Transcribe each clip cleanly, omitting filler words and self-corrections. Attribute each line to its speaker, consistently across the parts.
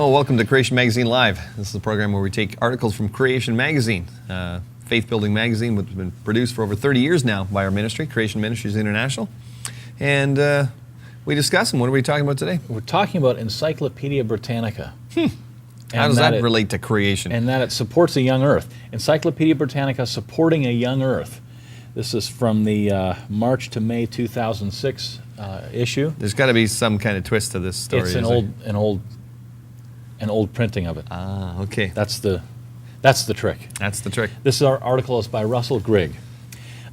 Speaker 1: Hello, welcome to Creation Magazine Live. This is the program where we take articles from Creation Magazine, faith-building magazine which has been produced for over 30 years now by our ministry, Creation Ministries International. And we discuss them. What are we talking about today?
Speaker 2: We're talking about Encyclopaedia Britannica.
Speaker 1: How does that relate to creation?
Speaker 2: And that it supports a young earth. Encyclopaedia Britannica supporting a young earth. This is from the March to May 2006 issue.
Speaker 1: There's got to be some kind of twist to this story.
Speaker 2: It's an old printing of it.
Speaker 1: Ah, okay.
Speaker 2: That's the trick.
Speaker 1: That's the trick.
Speaker 2: This article is by Russell Grigg.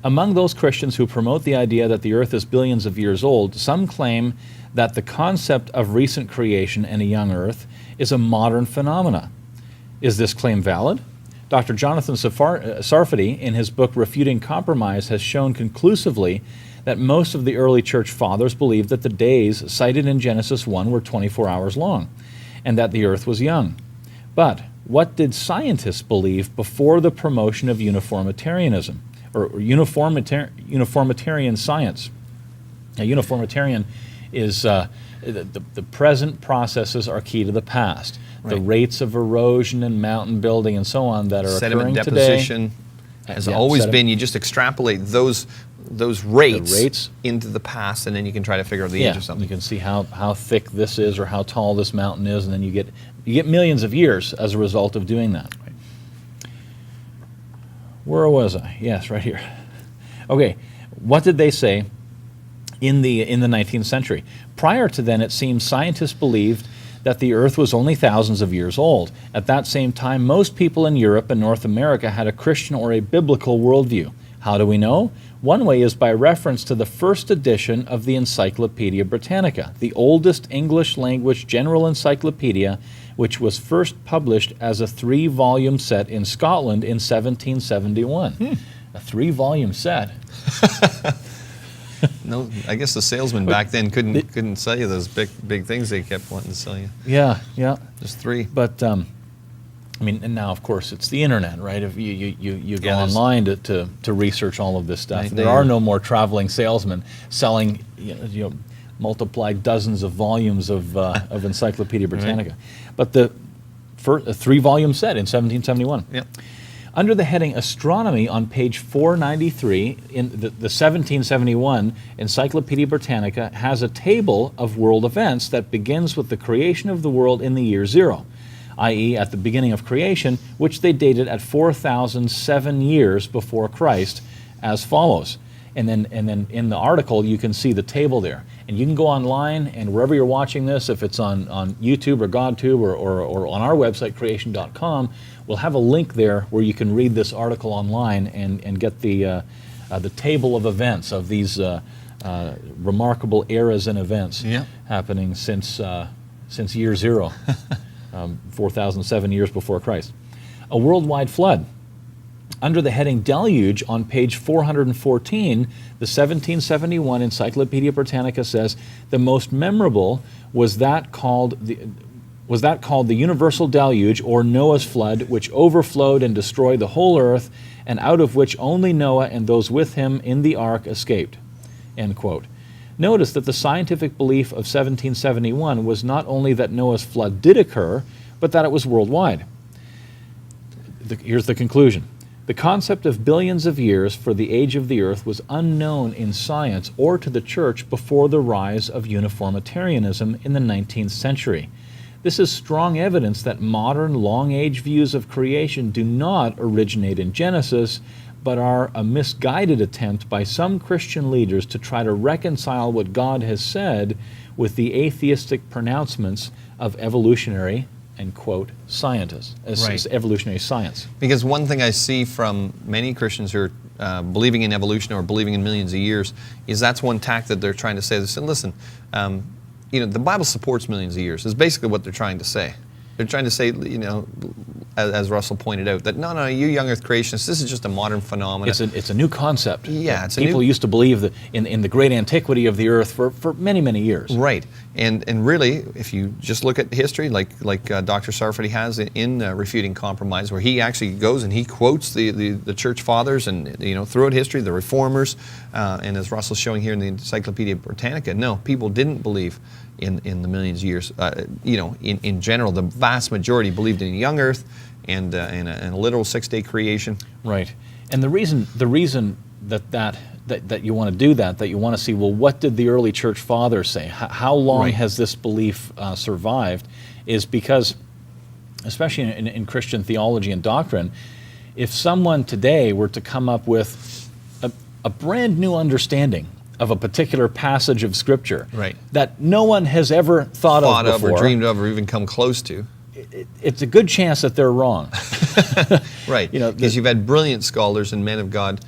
Speaker 2: Among those Christians who promote the idea that the earth is billions of years old, some claim that the concept of recent creation and a young earth is a modern phenomena. Is this claim valid? Dr. Jonathan Sarfati, in his book Refuting Compromise, has shown conclusively that most of the early church fathers believed that the days cited in Genesis 1 were 24 hours long, and that the earth was young. But what did scientists believe before the promotion of uniformitarianism, or uniformitarian science? Now, uniformitarian is the present processes are key to the past. Right. The rates of erosion and mountain building and so on that are occurring today.
Speaker 1: Sediment deposition has always been, you just extrapolate those rates into the past, and then you can try to figure out the age of something.
Speaker 2: You can see how thick this is or how tall this mountain is, and then you get millions of years as a result of doing that. Right. Where was I? Yes, right here. Okay, what did they say in the 19th century? Prior to then, it seems scientists believed that the earth was only thousands of years old. At that same time, most people in Europe and North America had a Christian or a biblical worldview. How do we know? One way is by reference to the first edition of the Encyclopaedia Britannica, the oldest English language general encyclopedia, which was first published as a 3-volume set in Scotland in 1771. A 3-volume set.
Speaker 1: No, I guess the salesman back then couldn't sell you those big things they kept wanting to sell you.
Speaker 2: Yeah.
Speaker 1: Just 3.
Speaker 2: But I mean, and now of course it's the internet, right? If you go online to research all of this stuff. Right, there are no more traveling salesmen selling multiplied dozens of volumes of Encyclopaedia Britannica. Right. But a 3-volume set in 1771.
Speaker 1: Yep.
Speaker 2: Under the heading Astronomy on page 493, in the 1771 Encyclopaedia Britannica has a table of world events that begins with the creation of the world in the year 0, i.e. at the beginning of creation, which they dated at 4,007 years before Christ, as follows. And then in the article you can see the table there. And you can go online, and wherever you're watching this, if it's on YouTube or GodTube or on our website, creation.com, we'll have a link there where you can read this article online and get the table of events of these remarkable eras and events happening since year 0, 4,007 years before Christ. A worldwide flood. Under the heading Deluge on page 414, the 1771 Encyclopaedia Britannica says the most memorable was that called the Universal Deluge, or Noah's flood, which overflowed and destroyed the whole earth, and out of which only Noah and those with him in the ark escaped. End quote. Notice that the scientific belief of 1771 was not only that Noah's flood did occur, but that it was worldwide. Here's the conclusion. The concept of billions of years for the age of the earth was unknown in science or to the church before the rise of uniformitarianism in the 19th century. This is strong evidence that modern long-age views of creation do not originate in Genesis, but are a misguided attempt by some Christian leaders to try to reconcile what God has said with the atheistic pronouncements of evolutionary, end quote, scientists, as evolutionary science.
Speaker 1: Because one thing I see from many Christians who are believing in evolution or believing in millions of years is that's one tack that they're trying to say. They said, listen, the Bible supports millions of years, is basically what they're trying to say. They're trying to say, as Russell pointed out, that no, you young earth creationists, this is just a modern phenomenon.
Speaker 2: It's a new concept.
Speaker 1: Yeah,
Speaker 2: people used to believe that in the great antiquity of the earth for many, many years.
Speaker 1: Right, and really, if you just look at history, like Dr. Sarfati has in Refuting Compromise, where he actually goes and he quotes the church fathers and throughout history, the reformers, and as Russell's showing here in the Encyclopaedia Britannica, no, people didn't believe in the millions of years. In general, the vast majority believed in a young Earth and a literal 6-day creation.
Speaker 2: Right. And the reason that you want to do that you want to see, well, what did the early church fathers say? How long has this belief survived? Is because, especially in Christian theology and doctrine, if someone today were to come up with a brand new understanding of a particular passage of Scripture that no one has ever thought of before,
Speaker 1: or dreamed of, or even come close to,
Speaker 2: it's a good chance that they're wrong.
Speaker 1: Right, because you've had brilliant scholars and men of God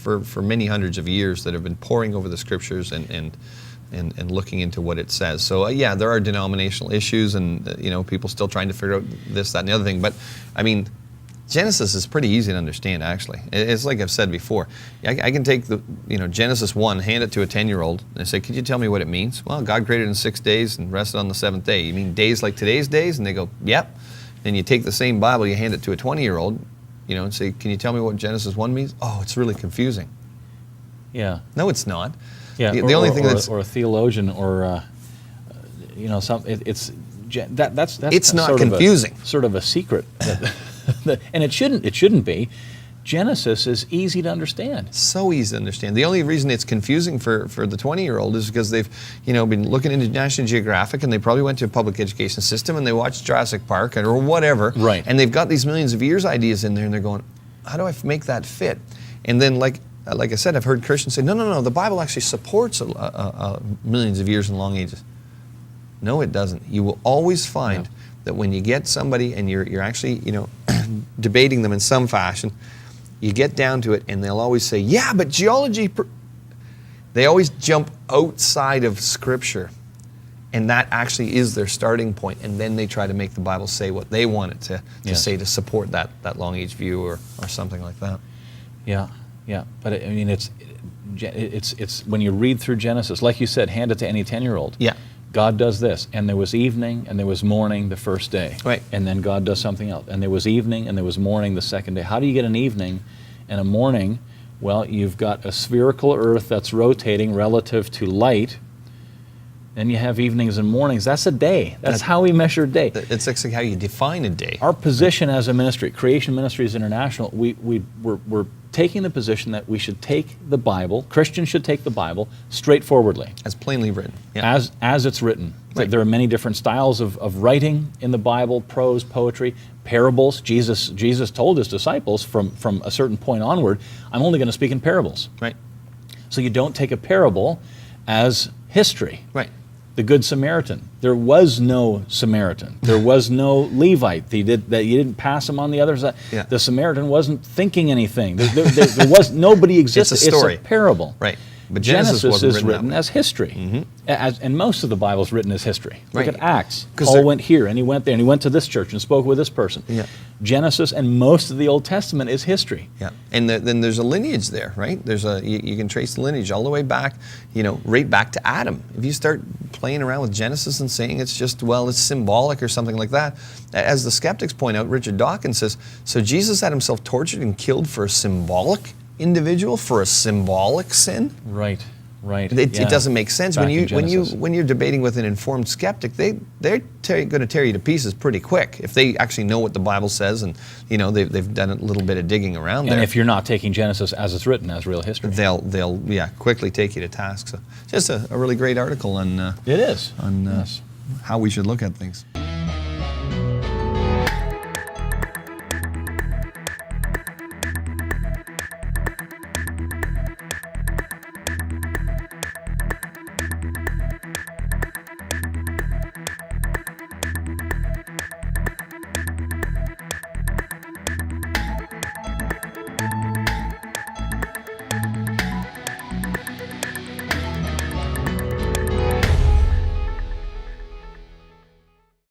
Speaker 1: for many hundreds of years that have been poring over the Scriptures and looking into what it says. So yeah, there are denominational issues, and people still trying to figure out this, that, and the other thing. But I mean, Genesis is pretty easy to understand, actually. It's like I've said before. I can take the Genesis 1, hand it to a 10-year-old, and say, could you tell me what it means? Well, God created in 6 days and rested on the 7th day. You mean days like today's days? And they go, yep. And you take the same Bible, you hand it to a 20-year-old, and say, can you tell me what Genesis 1 means? Oh, it's really confusing.
Speaker 2: Yeah.
Speaker 1: No, it's not.
Speaker 2: Yeah.
Speaker 1: The only thing that's...
Speaker 2: Or a theologian, or it's
Speaker 1: not confusing.
Speaker 2: Sort of a secret. And it shouldn't be. Genesis is easy to understand.
Speaker 1: So easy to understand. The only reason it's confusing for the 20-year-old is because they've been looking into National Geographic, and they probably went to a public education system and they watched Jurassic Park or whatever,
Speaker 2: right? And
Speaker 1: they've got these millions of years ideas in there, and they're going, how do I make that fit? And then like I said, I've heard Christians say, no, the Bible actually supports millions of years and long ages. No, it doesn't. You will always find that when you get somebody and you're actually debating them in some fashion, you get down to it, and they'll always say, yeah, but geology... They always jump outside of Scripture, and that actually is their starting point, and then they try to make the Bible say what they want it to say to support that long-age view or something like that.
Speaker 2: Yeah. But I mean, it's when you read through Genesis, like you said, hand it to any 10-year-old.
Speaker 1: Yeah.
Speaker 2: God does this, and there was evening, and there was morning the first day.
Speaker 1: Right.
Speaker 2: And then God does something else, and there was evening, and there was morning the second day. How do you get an evening and a morning? Well, you've got a spherical earth that's rotating relative to light. Then you have evenings and mornings. That's a day. That's how we measure day.
Speaker 1: It's actually how you define a day.
Speaker 2: Our position as a ministry, Creation Ministries International, we're taking the position that we should take the Bible, Christians should take the Bible straightforwardly.
Speaker 1: As plainly written. Yeah.
Speaker 2: As it's written.
Speaker 1: Right.
Speaker 2: There are many different styles of writing in the Bible, prose, poetry, parables. Jesus told his disciples from a certain point onward, I'm only going to speak in parables.
Speaker 1: Right.
Speaker 2: So you don't take a parable as history.
Speaker 1: Right.
Speaker 2: The Good Samaritan. There was no Samaritan. There was no Levite. You didn't pass him on the other side.
Speaker 1: Yeah.
Speaker 2: The Samaritan wasn't thinking anything. There was nobody existed.
Speaker 1: It's a story.
Speaker 2: It's a parable.
Speaker 1: Right. But Genesis
Speaker 2: is written as history.
Speaker 1: Mm-hmm.
Speaker 2: And most of the Bible is written as history.
Speaker 1: Right.
Speaker 2: Look at Acts. Paul went here, and he went there, and he went to this church and spoke with this person.
Speaker 1: Yeah.
Speaker 2: Genesis and most of the Old Testament is history.
Speaker 1: Yeah. And then there's a lineage there, right? You can trace the lineage all the way back, right back to Adam. If you start playing around with Genesis and saying it's just, it's symbolic or something like that, as the skeptics point out, Richard Dawkins says, so Jesus had himself tortured and killed for a symbolic individual, for a symbolic sin?
Speaker 2: Right.
Speaker 1: It doesn't make sense.
Speaker 2: Back
Speaker 1: When you're debating with an informed skeptic, they're going to tear you to pieces pretty quick if they actually know what the Bible says, and they've done a little bit of digging around there.
Speaker 2: And if you're not taking Genesis as it's written, as real history,
Speaker 1: they'll quickly take you to task. So just a really great article on
Speaker 2: it is
Speaker 1: on how we should look at things.